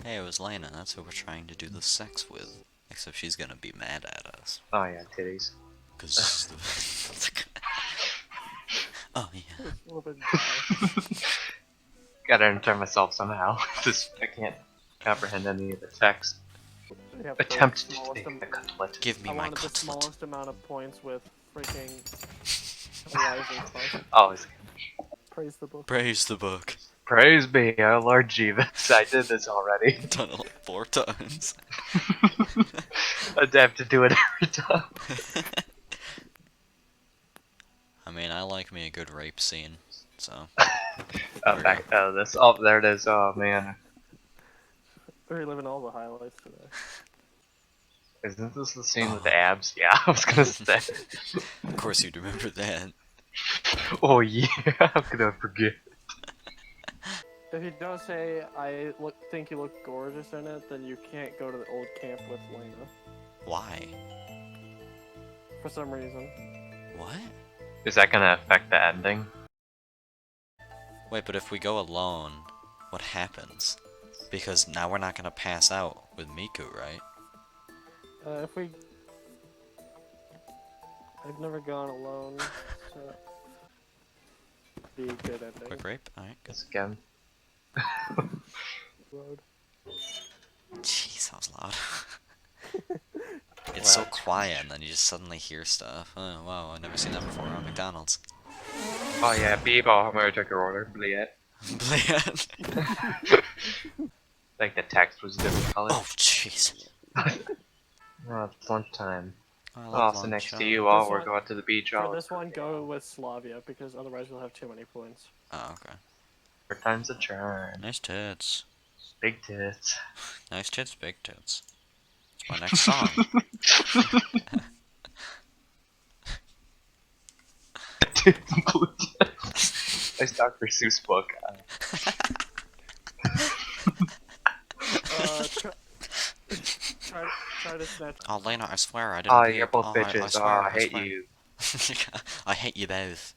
Hey, it was Lena. That's who we're trying to do the sex with. Except she's gonna be mad at us. Oh yeah, titties. Cause this is the... Oh yeah. It's a little bit dry. Gotta enter myself somehow. I can't comprehend any of the text. We have the Attempt to smallest take the cutlet. Give me I my wanted the cutlet. smallest amount of points with freaking rising plus. Oh, Praise the book. Praise the book. praise be, our Lord Jesus. I did this already. Done it like 4 times. I'd have to do it every time. I mean, I like me a good rape scene, so... Back this. Oh, there it is. Oh man. We're reliving all the highlights today. Isn't this the scene with the abs? Yeah, I was gonna say. Of course you'd remember that. Oh yeah, how could I forget? If you don't say think you look gorgeous in it, then you can't go to the old camp with Lena. Why? For some reason. What? Is that gonna affect the ending? Wait, but if we go alone, what happens? Because now we're not gonna pass out with Miku, right? If we... I've never gone alone, so... Be a good ending. Quick rape? Alright, good. Yes, again. Road. Jeez, that was loud. It's so quiet, and then you just suddenly hear stuff. Oh, wow, I've never seen that before on McDonald's. Oh yeah, beep. Oh, I'm gonna take your order. Bleed. Bland. Like the text was a different color. Oh, jeez. Oh, it's lunchtime. I Oh, love so lunch. next to you all, This we're one- going to the beach. For Oh, this one, go with Slavia, because otherwise we'll have too many points. Oh, okay. third time's a charm. Nice tits. Big tits. Nice tits, big tits. It's my next song. Nice Dr. Seuss book. Try to snatch. Oh, Lena, I swear I didn't Oh, peep. you're both Oh, bitches. swear, I hate swear. you. I hate you both.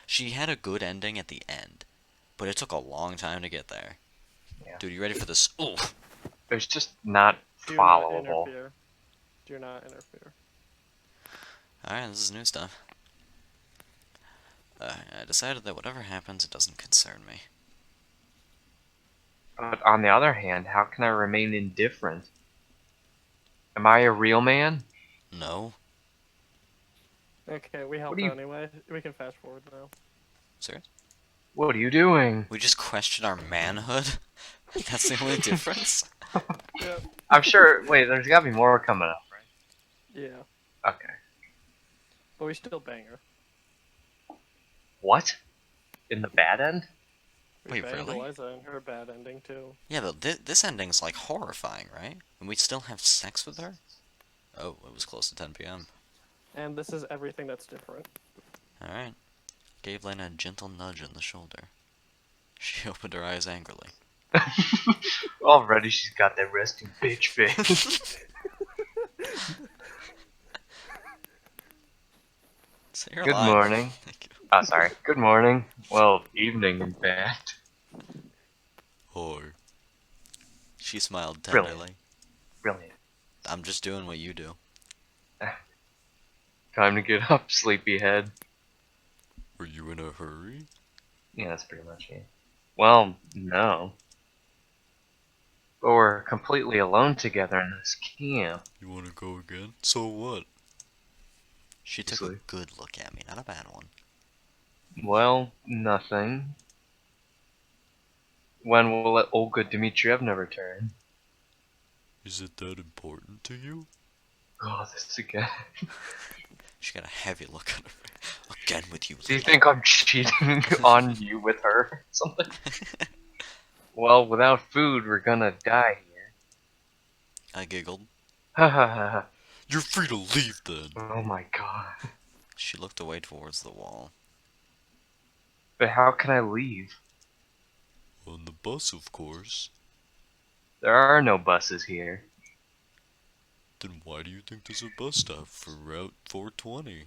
She had a good ending at the end, but it took a long time to get there. Yeah. Dude, you ready for this? Ooh. It's just not Do not followable. interfere. Do not interfere. Alright, this is new stuff. I decided that whatever happens, it doesn't concern me. But on the other hand, how can I remain indifferent? Am I a real man? No? Okay, we helped do you- anyway. We can fast forward now. Serious? What are you doing? We just questioned our manhood? That's the only difference? Yep. I'm sure. Wait, there's gotta be more coming up, right? Yeah. Okay. But we still bang her. What? In the bad end? We Wait, banged really? Eliza and her bad ending too. Yeah, but this ending's like horrifying, right? And we still have sex with her? Oh, it was close to 10 p.m. And this is everything that's different. Alright. Gave Lena a gentle nudge on the shoulder. She opened her eyes angrily. Already she's got that resting bitch face. So you're Good alive. morning. Thank you. Oh, sorry. Good morning. Well, evening, in fact. Hi. She smiled Brilliant. tenderly. Brilliant. I'm just doing what you do. Time to get up, sleepyhead. Were you in a hurry? Yeah, that's pretty much it. Well, no. But we're completely alone together in this camp. You wanna go again? So what? She took a Obviously. good look at me, not a bad one. Well, nothing. When will let Olga Dmitrievna return? Is it that important to you? Oh, this again. She got a heavy look on her face. Again with you, Do you Lena. think I'm cheating on you with her or something? Well, without food, we're gonna die here. I giggled. Ha ha ha ha. You're free to leave then. Oh my god. She looked away towards the wall. But how can I leave? On the bus, of course. There are no buses here. Then why do you think there's a bus stop for Route 420?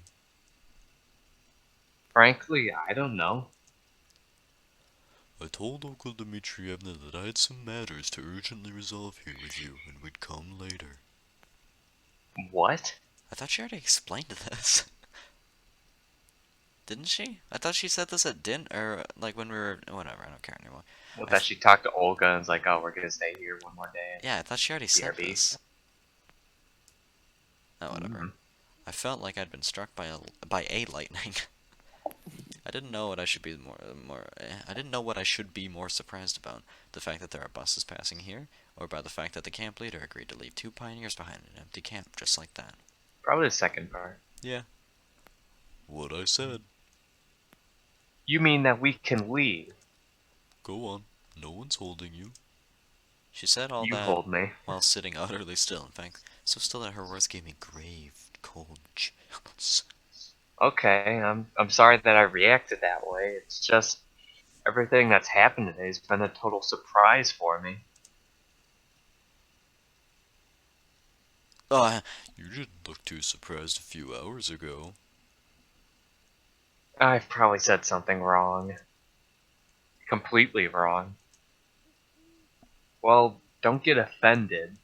Frankly, I don't know. I told Uncle Dmitrievna that I had some matters to urgently resolve here with you, and we'd come later. What? I thought she already explained this. Didn't she? I thought she said this at dinner, or like when we were. Whatever, I don't care anymore. Well, I that th- she talked to Olga and was like, oh, we're gonna stay here one more day. yeah, I thought she already said BRB. this. Oh, whatever. I felt like I'd been struck by a lightning. I didn't know what I should be I didn't know what I should be more surprised about. The fact that there are buses passing here, or by the fact that the camp leader agreed to leave 2 pioneers behind in an empty camp just like that. Probably the second part. Yeah. What I said. You mean that we can leave? Go on. No one's holding you. She said all You that hold me. while sitting utterly still. In fact, so still that her words gave me grave, cold chills. Okay, I'm sorry that I reacted that way. It's just everything that's happened today has been a total surprise for me. Oh, you didn't look too surprised a few hours ago. I've probably said something wrong. Completely wrong. Well, don't get offended.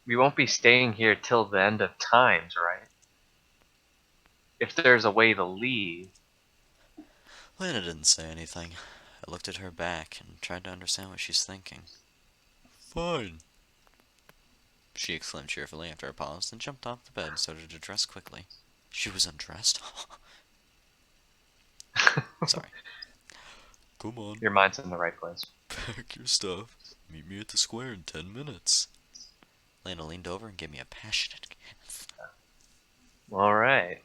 We won't be staying here till the end of times, right? If there's a way to leave. Lena didn't say anything. I looked at her back and tried to understand what she's thinking. Fine, she exclaimed cheerfully after a pause, then jumped off the bed and started to dress quickly. She was undressed? Sorry. Come on, Your mind's in the right place. pack your stuff. Meet me at the square in 10 minutes. Lena leaned over and gave me a passionate kiss. Alright.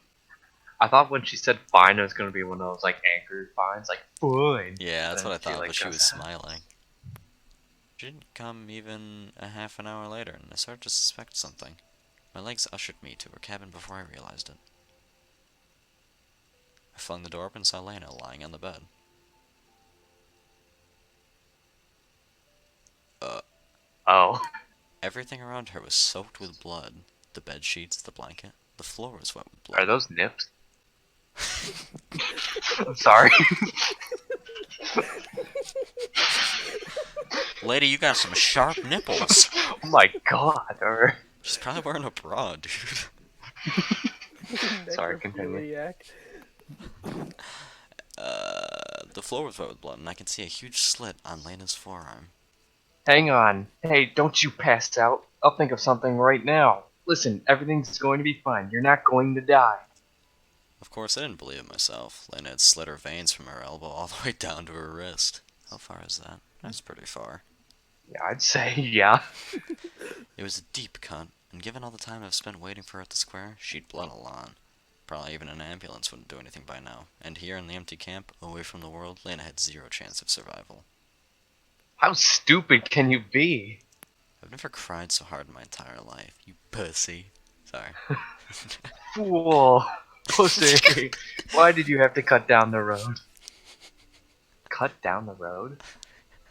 I thought when she said fine, it was going to be one of those, like, anchored fines, like, fine. Yeah, that's Then what I thought, like, but she goes was out. smiling. She didn't come even a half an hour later, and I started to suspect something. My legs ushered me to her cabin before I realized it. I flung the door open and saw Lena lying on the bed. Oh. Everything around her was soaked with blood. The bed sheets, the blanket, the floor was wet with Are blood. those nips? I'm sorry. Lady, you got some sharp nipples. Oh my god. Or... She's probably wearing a bra, dude. Sorry, continue. Necrophiliac. The floor was wet with blood, and I could see a huge slit on Lena's forearm. Hang on. Hey, don't you pass out. I'll think of something right now. Listen, everything's going to be fine. You're not going to die. Of course, I didn't believe it myself. Lena had slit her veins from her elbow all the way down to her wrist. How far is that? That's pretty far. Yeah, I'd say, yeah. It was a deep cut, and given all the time I've spent waiting for her at the square, she'd bled a lot. Probably even an ambulance wouldn't do anything by now. And here in the empty camp, away from the world, Lena had zero chance of survival. How stupid can you be? I've never cried so hard in my entire life. You pussy. Sorry. Fool. Pussy. Why did you have to cut down the road? Cut down the road?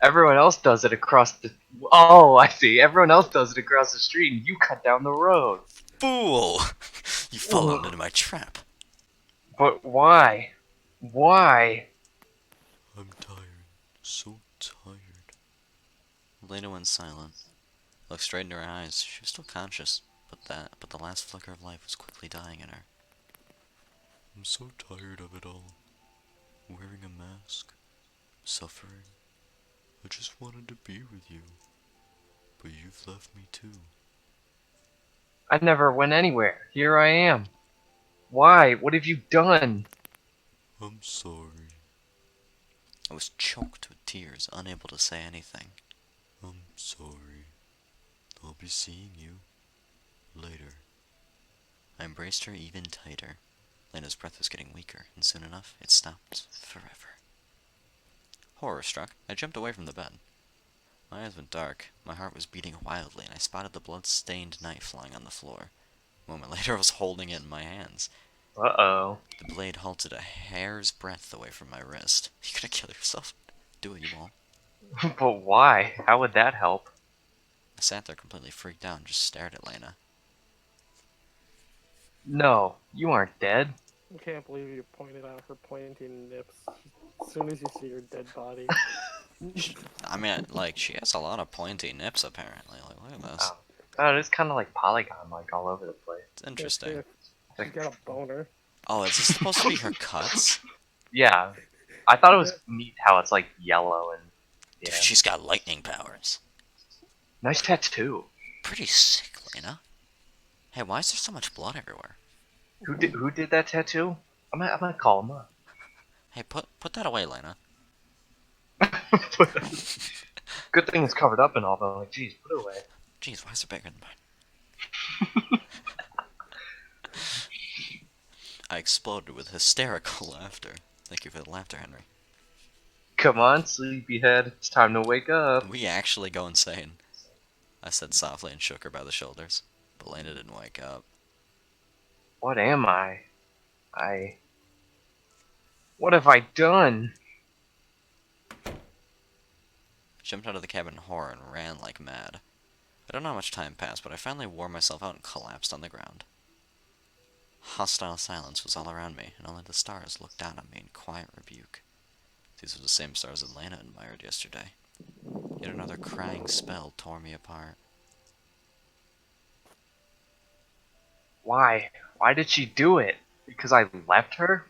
Everyone else does it across the... Oh, I see. Everyone else does it across the street, and you cut down the road. Fool! You fallen into my trap. But why? Why? I'm tired. So tired. Lena went silent. I looked straight into her eyes. She was still conscious, but the last flicker of life was quickly dying in her. I'm so tired of it all. Wearing a mask. Suffering. I just wanted to be with you. But you've left me too. I never went anywhere. Here I am. Why? What have you done? I'm sorry. I was choked with tears, unable to say anything. I'm sorry. I'll be seeing you later. I embraced her even tighter. Lena's breath was getting weaker, and soon enough, it stopped forever. Horror struck, I jumped away from the bed. My eyes went dark, my heart was beating wildly, and I spotted the blood-stained knife lying on the floor. A moment later, I was holding it in my hands. Uh-oh. The blade halted a hair's breadth away from my wrist. You gonna kill yourself? Do it, you won't. But why? How would that help? I sat there completely freaked out and just stared at Lena. No, you aren't dead. I can't believe you pointed out her pointing nips. As soon as you see your dead body. I mean, like, she has a lot of pointy nips, apparently. Like, look at this. Oh, it's kind of like polygon, like all over the place. It's interesting. She's got a boner. Oh, is this supposed to be her cuts? Yeah, I thought it was neat how it's like yellow and Dude, yeah. she's got lightning powers. Nice tattoo. Pretty sick, Lena. Hey, why is there so much blood everywhere? Who did that tattoo? I'm gonna call him up. Hey, put that away, Lena. Good thing it's covered up and all, but like, geez, put it away. Jeez, why is it bigger than mine? I exploded with hysterical laughter. Thank you for the laughter, Henry. Come on, sleepyhead, it's time to wake up. We actually go insane. I said softly and shook her by the shoulders, but Lena didn't wake up. What am I? What have I done? Jumped out of the cabin in horror and ran like mad. I don't know how much time passed, but I finally wore myself out and collapsed on the ground. Hostile silence was all around me, and only the stars looked down on me in quiet rebuke. These were the same stars that Lena admired yesterday. Yet another crying spell tore me apart. Why? Why did she do it? Because I left her?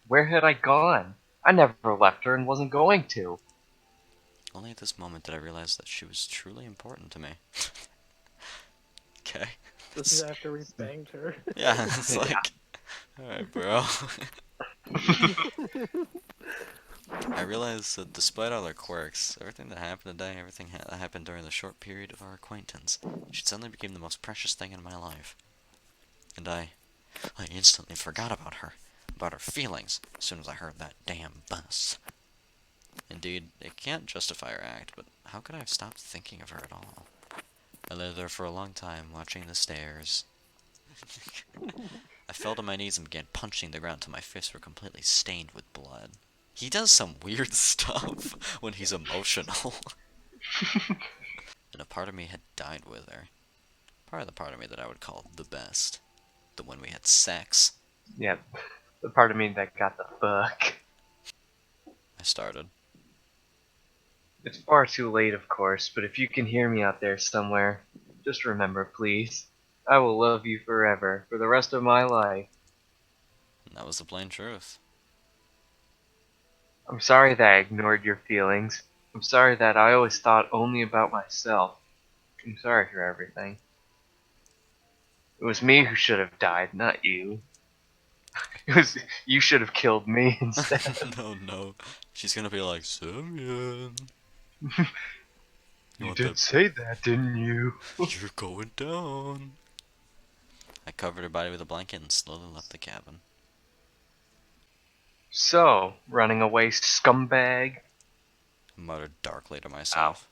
Where had I gone? I never left her and wasn't going to. Only at this moment did I realize that she was truly important to me. Okay. This is after we banged her. Yeah, it's like, alright, bro. I realized that despite all her quirks, everything that happened today, everything that happened during the short period of our acquaintance, she suddenly became the most precious thing in my life. And I instantly forgot about her feelings, as soon as I heard that damn bus. Indeed, it can't justify her act, but how could I have stopped thinking of her at all? I lay there for a long time, watching the stairs. I fell to my knees and began punching the ground till my fists were completely stained with blood. He does some weird stuff when he's emotional. And a part of me had died with her. Part of the part of me that I would call the best. The one we had sex. Yeah, the part of me that got the fuck. I started. It's far too late, of course, but if you can hear me out there somewhere, just remember, please. I will love you forever, for the rest of my life. And that was the plain truth. I'm sorry that I ignored your feelings. I'm sorry that I always thought only about myself. I'm sorry for everything. It was me who should have died, not you. You should have killed me instead. No. She's gonna be like, Simeon. You did say that, didn't you? You're going down. I covered her body with a blanket and slowly left the cabin. So, running away, scumbag. I muttered darkly to myself.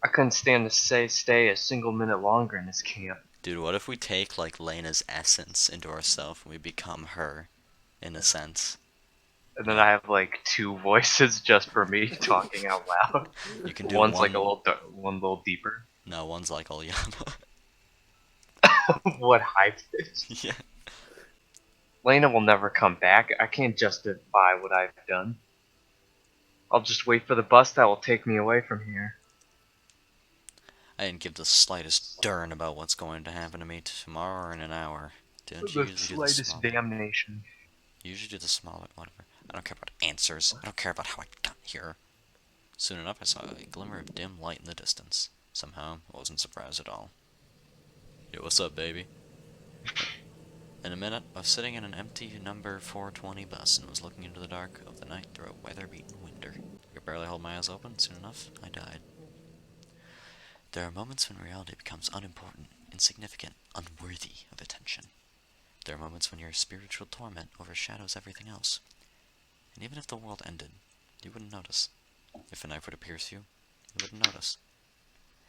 I couldn't stand to stay a single minute longer in this camp. Dude, what if we take, like, Lena's essence into ourselves and we become her, in a sense? And then I have like two voices just for me talking out loud. You can do One's one... like one little deeper. No, one's like Alyana. What high pitch? Yeah. Lena will never come back. I can't justify what I've done. I'll just wait for the bus that will take me away from here. I didn't give the slightest darn about what's going to happen to me tomorrow or in an hour. Don't you The usually slightest do the small... damnation. You usually do the smaller... Whatever. I don't care about answers. I don't care about how I got here. Soon enough, I saw a glimmer of dim light in the distance. Somehow, I wasn't surprised at all. Yo, what's up, baby? In a minute, I was sitting in an empty number 420 bus and was looking into the dark of the night through a weather-beaten window. I could barely hold my eyes open. Soon enough, I died. There are moments when reality becomes unimportant, insignificant, unworthy of attention. There are moments when your spiritual torment overshadows everything else. And even if the world ended, you wouldn't notice. If a knife were to pierce you, you wouldn't notice.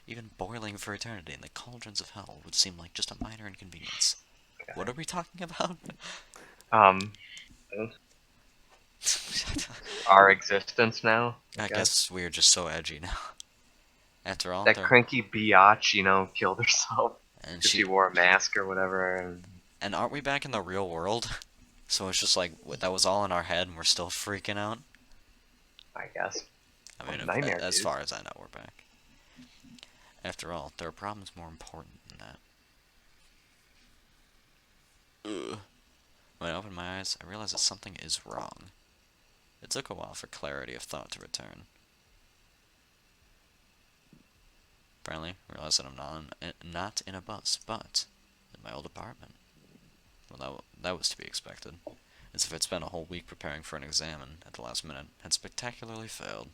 Even boiling for eternity in the cauldrons of hell would seem like just a minor inconvenience. Okay. What are we talking about? Our existence now? I guess we're just so edgy now. After all, that cranky biatch, killed herself. And she wore a mask or whatever. And aren't we back in the real world? So it's just like that was all in our head, and we're still freaking out. I guess. I What mean, a nightmare, as dude. far as I know, we're back. After all, there are problems more important than that. Ugh. When I opened my eyes, I realized that something is wrong. It took a while for clarity of thought to return. Finally, I realized that I'm not in a bus, but in my old apartment. Well, that was to be expected. As if I'd spent a whole week preparing for an exam and, at the last minute, had spectacularly failed.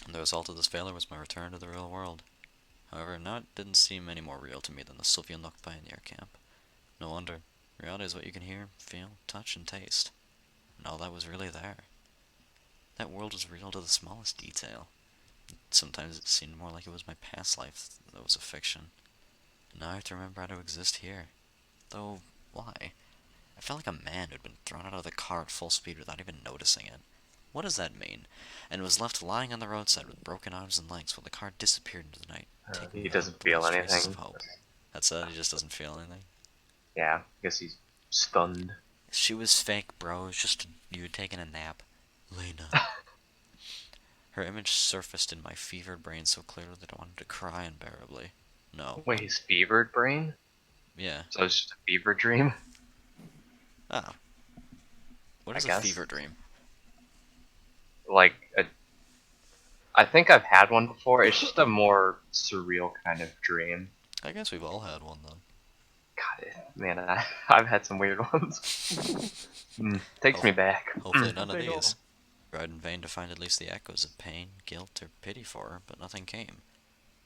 And the result of this failure was my return to the real world. However, now it didn't seem any more real to me than the Sylvian pioneer camp. No wonder. Reality is what you can hear, feel, touch, and taste. And all that was really there. That world was real to the smallest detail. Sometimes it seemed more like it was my past life that was a fiction. And now I have to remember how to exist here. Though, why? I felt like a man who'd been thrown out of the car at full speed without even noticing it. What does that mean? And was left lying on the roadside with broken arms and legs while the car disappeared into the night, taking He me without doesn't the feel least traces of anything. hope. That's it, he just doesn't feel anything. Yeah, I guess he's stunned. She was fake, bro. It was just you taking a nap. Lena. Her image surfaced in my fevered brain so clearly that I wanted to cry unbearably. No. Wait, his fevered brain? Yeah. So it's just a fever dream? Oh. What I is a guess. fever dream? Like, I think I've had one before. It's just a more surreal kind of dream. I guess we've all had one then. God, man, I've had some weird ones. Takes me back. Hopefully none of Big ol'. these. Tried in vain to find at least the echoes of pain, guilt, or pity for her, but nothing came.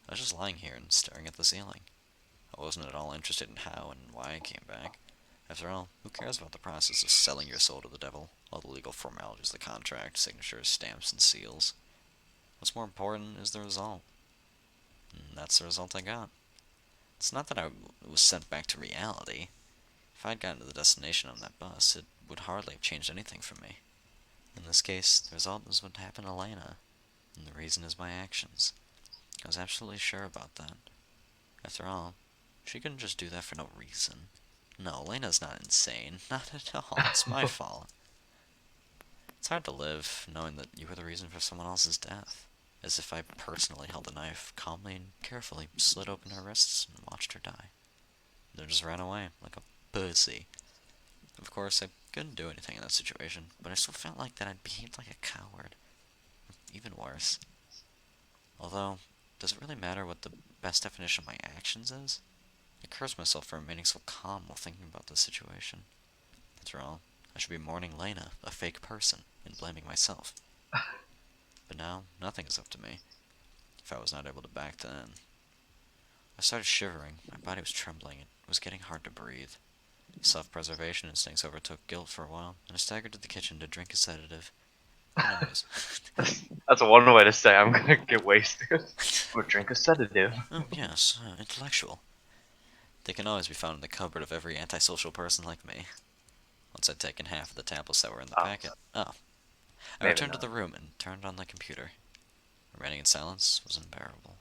I was just lying here and staring at the ceiling. I wasn't at all interested in how and why I came back. After all, who cares about the process of selling your soul to the devil? All the legal formalities, the contract, signatures, stamps, and seals. What's more important is the result. And that's the result I got. It's not that I was sent back to reality. If I'd gotten to the destination on that bus, it would hardly have changed anything for me. In this case, the result is what happened to Lena, and the reason is my actions. I was absolutely sure about that. After all, she couldn't just do that for no reason. No, Lena's not insane. Not at all. It's my fault. It's hard to live knowing that you were the reason for someone else's death. As if I personally held a knife, calmly and carefully slid open her wrists and watched her die. Then just ran away, like a pussy. Of course, I couldn't do anything in that situation, but I still felt like that I'd behaved like a coward. Even worse. Although, does it really matter what the best definition of my actions is? I curse myself for remaining so calm while thinking about this situation. After all, I should be mourning Lena, a fake person, and blaming myself. But now, nothing is up to me. If I was not able to back then. I started shivering, my body was trembling, it was getting hard to breathe. Self-preservation instincts overtook guilt for a while, and I staggered to the kitchen to drink a sedative. Who knows? That's one way to say I'm gonna get wasted. Or drink a sedative. Oh, yes, intellectual. They can always be found in the cupboard of every antisocial person like me. Once I'd taken half of the tablets that were in the Oh, packet. Oh. I maybe returned to not. the room and turned on the computer. Remaining in silence was unbearable.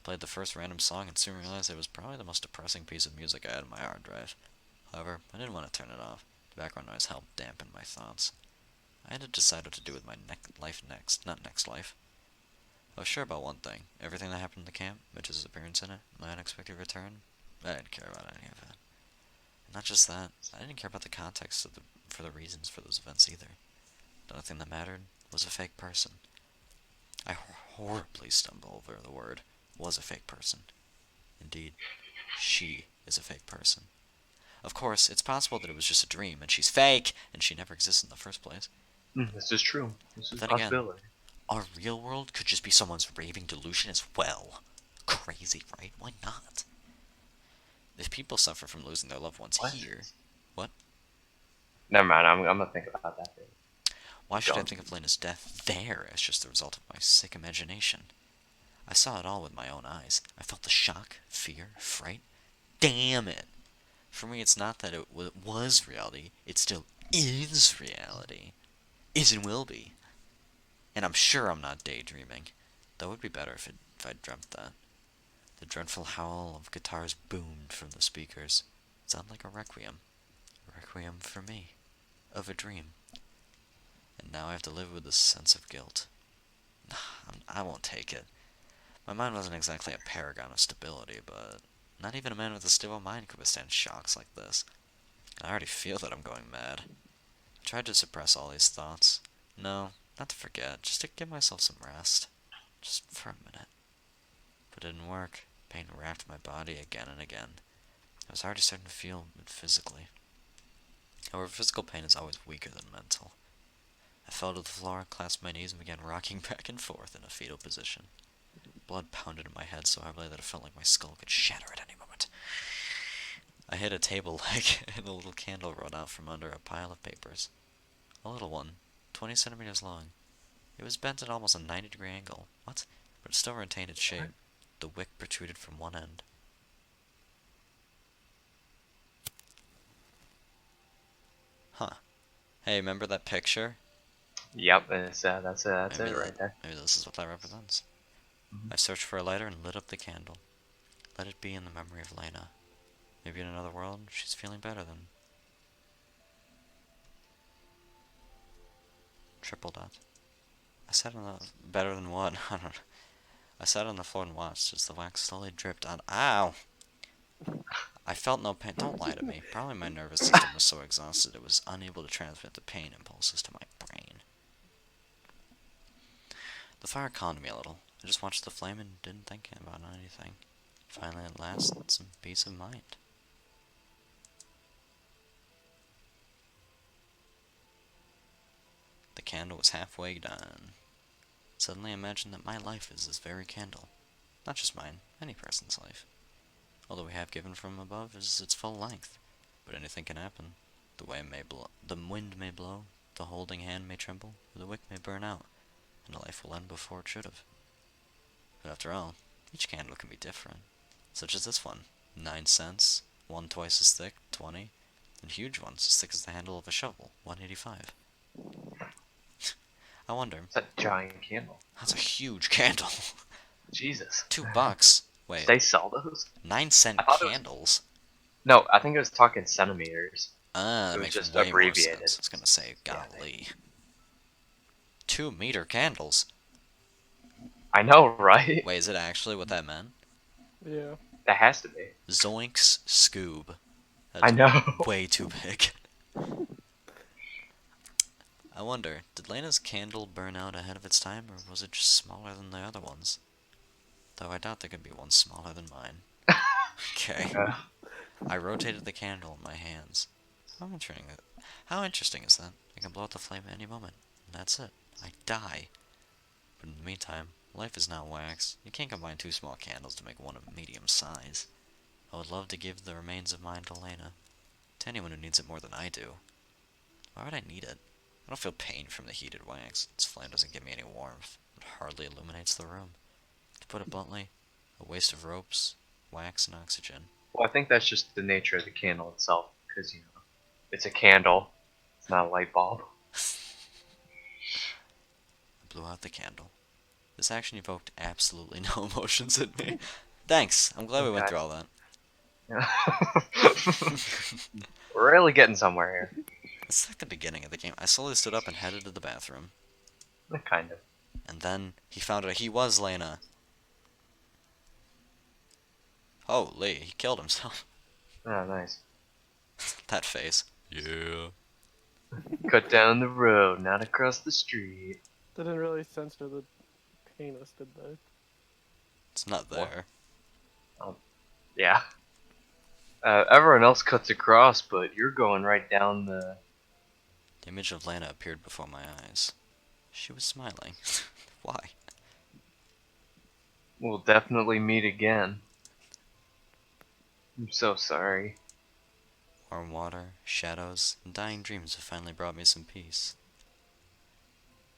Played the first random song and soon realized it was probably the most depressing piece of music I had on my hard drive. However, I didn't want to turn it off. The background noise helped dampen my thoughts. I had to decide what to do with my life next, not next life. I was sure about one thing. Everything that happened in the camp, Mitch's appearance in it, my unexpected return, I didn't care about any of it. And not just that, I didn't care about the context for the reasons for those events either. The only thing that mattered was a fake person. I horribly stumbled over the word was a fake person. Indeed, she is a fake person. Of course, it's possible that it was just a dream and she's fake and she never existed in the first place. This is true. This But is a then again, possibility. our real world could just be someone's raving delusion as well. Crazy, right? Why not? If people suffer from losing their loved ones What? here, what? Never mind, I'm gonna think about that. Why should I Don't. think of Lena's death there as just the result of my sick imagination? I saw it all with my own eyes. I felt the shock, fear, fright. Damn it! For me, it's not that it was reality, it still is reality. Is and will be. And I'm sure I'm not daydreaming. That would be better if I'd dreamt that. The dreadful howl of guitars boomed from the speakers. It sounded like a requiem. A requiem for me. of a dream. And now I have to live with this sense of guilt. I won't take it. My mind wasn't exactly a paragon of stability, but not even a man with a stable mind could withstand shocks like this. I already feel that I'm going mad. I tried to suppress all these thoughts. No, not to forget, just to give myself some rest. Just for a minute. But it didn't work. Pain racked my body again and again. I was already starting to feel it physically. However, physical pain is always weaker than mental. I fell to the floor, clasped my knees, and began rocking back and forth in a fetal position. Blood pounded in my head so heavily that it felt like my skull could shatter at any moment. I hit a table leg, and a little candle rolled out from under a pile of papers. A little one, 20 centimeters long. It was bent at almost a 90-degree angle. What? But it still retained its shape. The wick protruded from one end. Huh. Hey, remember that picture? Yep, and it's, that's it right there. Maybe this is what that represents. I searched for a lighter and lit up the candle. Let it be in the memory of Lena. Maybe in another world, she's feeling better than... Triple dot. I sat on the... Better than what? I don't know. I sat on the floor and watched as the wax slowly dripped on... Ow! I felt no pain. Don't lie to me. Probably my nervous system was so exhausted it was unable to transmit the pain impulses to my brain. The fire calmed me a little. I just watched the flame and didn't think about anything. Finally, at last, some peace of mind. The candle was halfway done. Suddenly I imagined that my life is this very candle. Not just mine, any person's life. Although we have given from above is its full length. But anything can happen. The wind may blow, the holding hand may tremble, or the wick may burn out, and a life will end before it should have. But after all, each candle can be different. Such as this one, 9 cents, one twice as thick, 20, and huge ones as thick as the handle of a shovel, 185. I wonder. It's a giant candle. That's a huge candle. Jesus. $2. Wait. They sell those? 9-cent I thought candles? No, I think it was talking centimeters. That It was makes just way more abbreviated. sense. I was gonna say, golly. 2-meter candles. I know, right? Wait, is it actually what that meant? Yeah. That has to be. Zoinks Scoob. That's I know. way too big. I wonder, did Lena's candle burn out ahead of its time, or was it just smaller than the other ones? Though I doubt there could be one smaller than mine. Okay. I rotated the candle in my hands. How interesting is that? I can blow out the flame at any moment, and that's it. I die. But in the meantime, life is not wax. You can't combine 2 small candles to make one of medium size. I would love to give the remains of mine to Lena. To anyone who needs it more than I do. Why would I need it? I don't feel pain from the heated wax. Its flame doesn't give me any warmth. It hardly illuminates the room. To put it bluntly, a waste of ropes, wax, and oxygen. Well, I think that's just the nature of the candle itself, because, you know, it's a candle. It's not a light bulb. I blew out the candle. This action evoked absolutely no emotions in me. Thanks. I'm glad we went through all that. We're really getting somewhere here. It's like the beginning of the game. I slowly stood up and headed to the bathroom. Kind of. And then he found out he was Lena. Holy, he killed himself. Oh, nice. That face. Yeah. Cut down the road, not across the street. Didn't really censor the penis, did they? It's not there. Yeah. Everyone else cuts across, but you're going right down the... The image of Lena appeared before my eyes. She was smiling. Why? We'll definitely meet again. I'm so sorry. Warm water, shadows, and dying dreams have finally brought me some peace.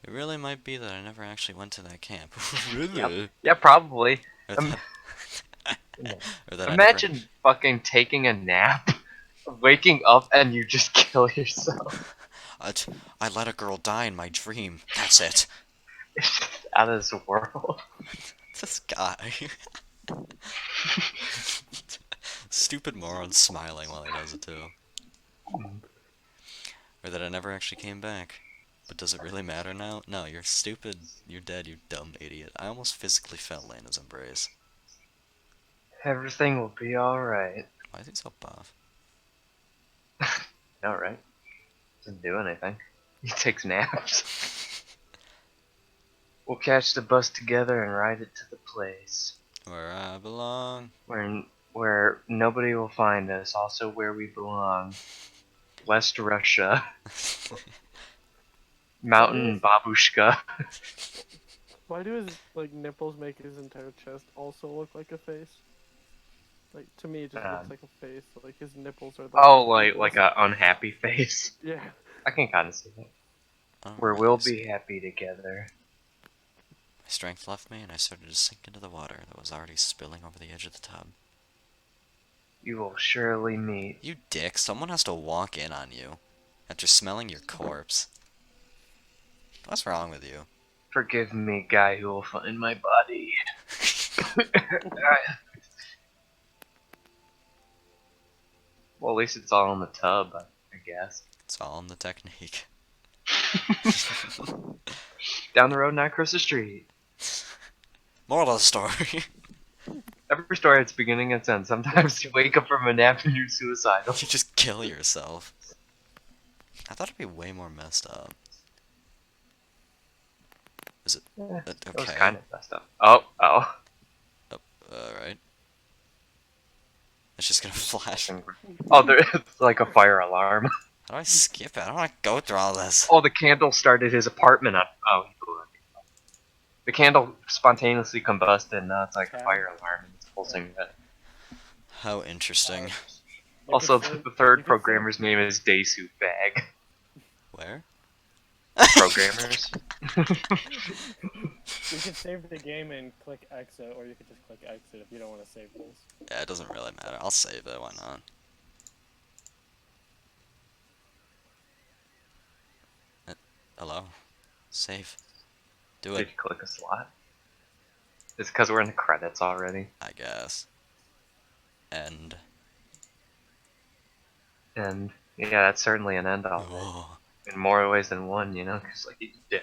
It really might be that I never actually went to that camp. Really? Yeah, probably. Or that, or that Imagine fucking taking a nap, waking up, and you just kill yourself. I let a girl die in my dream. That's it. It's just out of this world. This guy. Stupid moron smiling while he does it too. Or that I never actually came back. But does it really matter now? No, you're stupid. You're dead, you dumb idiot. I almost physically felt Lena's embrace. Everything will be alright. Why is he so buff? Alright. Doesn't do anything. He takes naps. We'll catch the bus together and ride it to the place. Where I belong. Where nobody will find us, also where we belong. West Russia. Mountain Babushka. Why do his like nipples make his entire chest also look like a face? Like to me, it just looks like a face. Like his nipples are. Oh, like a unhappy face. Yeah. I can kind of see that. Oh, Where we'll be happy together. My strength left me and I started to sink into the water that was already spilling over the edge of the tub. You will surely meet. You dick, someone has to walk in on you after smelling your corpse. What's wrong with you? Forgive me, guy who will find my body. Well, at least it's all in the tub, I guess. It's all in the technique. Down the road, not across the street. Moral of the story. Every story has its beginning and its end. Sometimes you wake up from a nap and you're suicidal. You just kill yourself. I thought it'd be way more messed up. Is it? Yeah, Okay. it was kind of messed up. Oh. Alright. It's just gonna flash. Oh, there's like a fire alarm. How do I skip it? I don't want to go through all this. Oh, the candle started his apartment on. Oh, he blew it. The candle spontaneously combusted, and now it's like a fire alarm, and it's pulsing it. How interesting. Also, the third programmer's name is Daysuit Bag. Where? Programmers. You can save the game and click exit, or you could just click exit if you don't want to save those. Yeah, it doesn't really matter. I'll save it. Why not? Hello? Save. Do Did it. you click a slot? It's because we're in the credits already. I guess. End. And yeah, that's certainly an end all. Whoa. In more ways than one, you know, because like he's dead.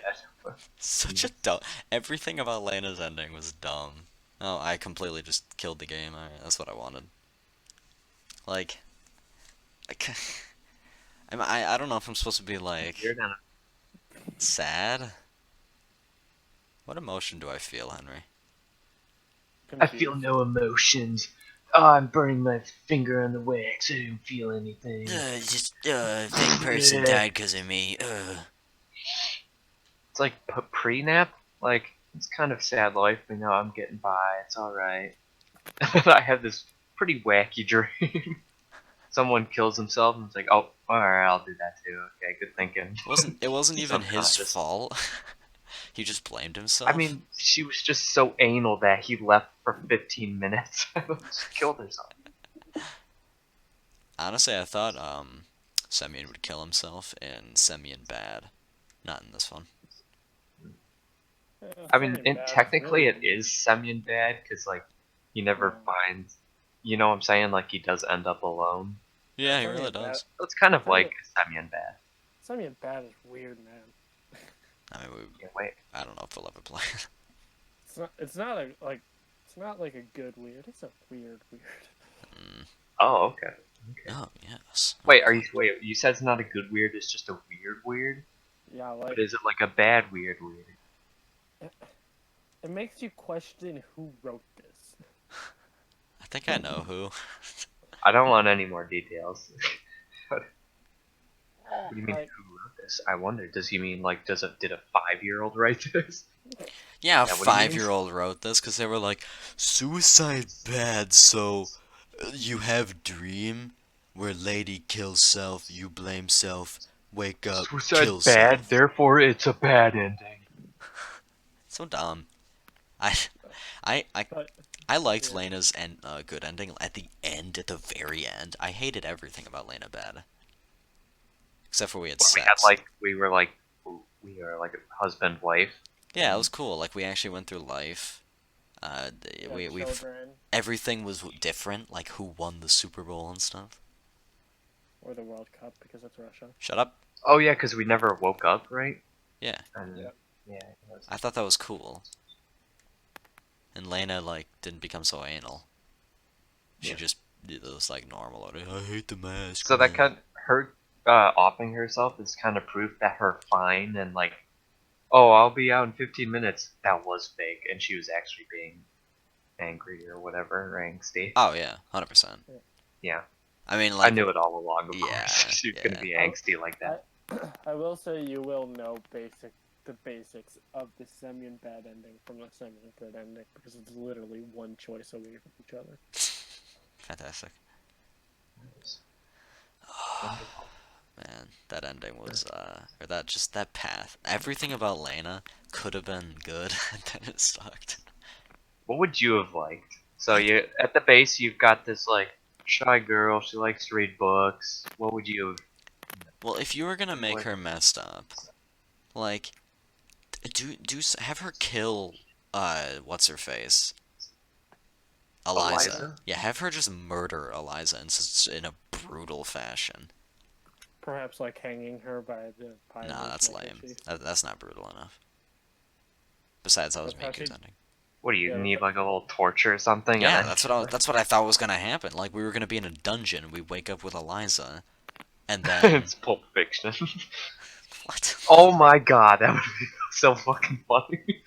Such a dumb. Everything about Lena's ending was dumb. Oh, I completely just killed the game. Alright, that's what I wanted. Like, I don't know if I'm supposed to be like You're down. sad. What emotion do I feel, Henry? I feel no emotions. Oh, I'm burning my finger on the wax. I don't feel anything. Fake person died because of me. It's like pre-nap. Like, it's kind of sad life, but now I'm getting by. It's alright. I have this pretty wacky dream. Someone kills himself, and it's like, oh, alright, I'll do that too. Okay, good thinking. It wasn't even his Subconscious. fault. He just blamed himself. I mean, she was just so anal that he left for 15 minutes. Just killed herself. Honestly, I thought Semyon would kill himself in Semyon Bad, not in this one. I mean, technically it is Semyon Bad, because, like, he never finds... You know what I'm saying? Like, he does end up alone. Yeah, he really does. So it's kind of like Semyon Bad. Semyon Bad is weird, man. I mean, Yeah, wait. I don't know if we'll ever play it. It's not like a good weird. It's a weird. Oh, okay. Oh, yes. Wait, you said it's not a good weird, it's just a weird? Yeah, like But is it like a bad weird? it makes you question who wrote this. I think I know who. I don't want any more details. What do you mean, Like, who wrote this? I wonder, does he mean, like, did a 5-year-old write this? Yeah, a Is that what he means? 5-year-old wrote this because they were like, suicide bad, so you have dream where lady kills self, you blame self, wake up, kill Suicide's bad, self. therefore it's a bad ending. So dumb. I liked Lena's good ending at the end, at the very end. I hated everything about Lena Bad. Except for we had sex. We were like husband, wife. Yeah, it was cool. Like, we actually went through life. children Everything was different, like who won the Super Bowl and stuff. or the World Cup because it's Russia. Shut up. Oh yeah, because we never woke up, right? Yeah. And, Yep. Yeah. I thought that was cool. And Lena, like, didn't become so anal. She Yeah. just was like normal. Like, I hate the mask, So that man. her offing herself is kind of proof that her fine and like, oh, I'll be out in 15 minutes. That was fake, and she was actually being angry or whatever, or angsty. Oh yeah, 100%. Yeah, I mean, I like, knew it all along. Of yeah, course, she was gonna yeah. be angsty like that. I will say you will know the basics of the cmon bad ending from the cmon good ending because it's literally one choice away from each other. Fantastic. Wonderful. Man, that ending was, or that path. Everything about Lena could have been good, and then it sucked. What would you have liked? So you at the base, you've got this like shy girl. She likes to read books. What would you have? Well, if you were gonna make What? her messed up, like, have her kill, what's her face? Eliza. Eliza? Yeah, have her just murder Eliza in a brutal fashion. Perhaps like hanging her by the pile. Nah, that's lame. That's not brutal enough. Besides, that was That's how Miku's she. ending. What do you Yeah, need? Like a little torture or something? And Yeah, then that's what I thought was gonna happen. Like, we were gonna be in a dungeon, we wake up with Eliza, and then it's Pulp Fiction. what? Oh my god, that would be so fucking funny.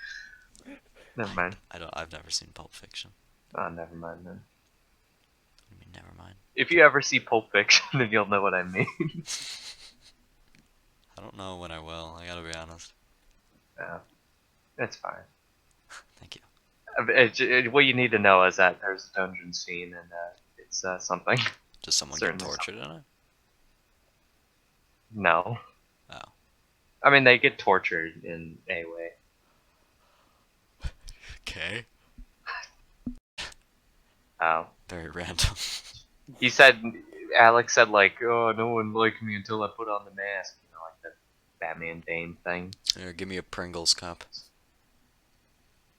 Never mind. I've never seen Pulp Fiction. Oh, never mind then. I mean, never mind. If you ever see Pulp Fiction, then you'll know what I mean. I don't know when I will. I gotta be honest. Yeah, it's fine. Thank you. What you need to know is that there's a dungeon scene, and it's something. Does someone get Certainly tortured in it? No. Oh. I mean, they get tortured in a way. Okay. Oh. Very random. Alex said, like, oh, no one liked me until I put on the mask. You know, like the Batman Bane thing. Here, give me a Pringles cup.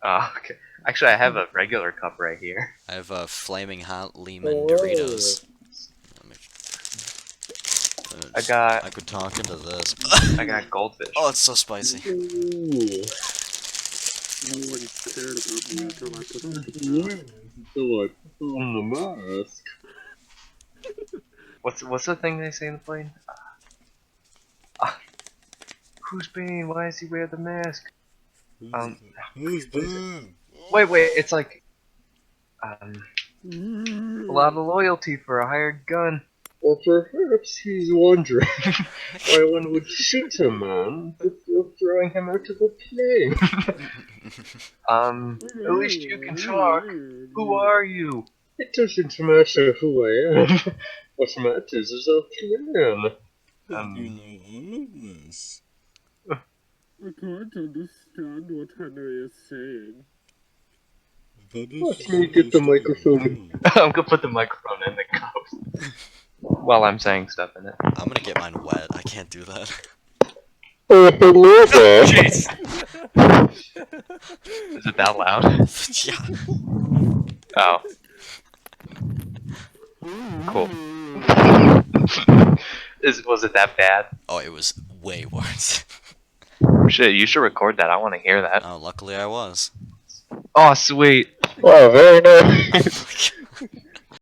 Oh, okay. Actually, I have a regular cup right here. I have Flaming Hot Lemon Doritos. I I could talk into this. got goldfish. Oh, it's so spicy. No one cared about me until I put on the mask. What's the thing they say in the plane? Who's Bane? Why does he wear the mask? Who's Bane? Wait, it's like a lot of loyalty for a hired gun. Or perhaps he's wondering why one would shoot a man before throwing him out of a plane. At least you can talk. Who are you? It doesn't matter who I am. What matters is our plan. You know all of this. I can't understand what Henry is saying. Let me get the microphone. I'm gonna put the microphone in the cup while I'm saying stuff in it. I'm gonna get mine wet. I can't do that. Oh, hello there. Jeez. Is it that loud? Yeah. Oh. Cool. Was it that bad? Oh, it was way worse. Shit, you should record that. I want to hear that. Oh, luckily I was. Oh, sweet. Wow, very nice.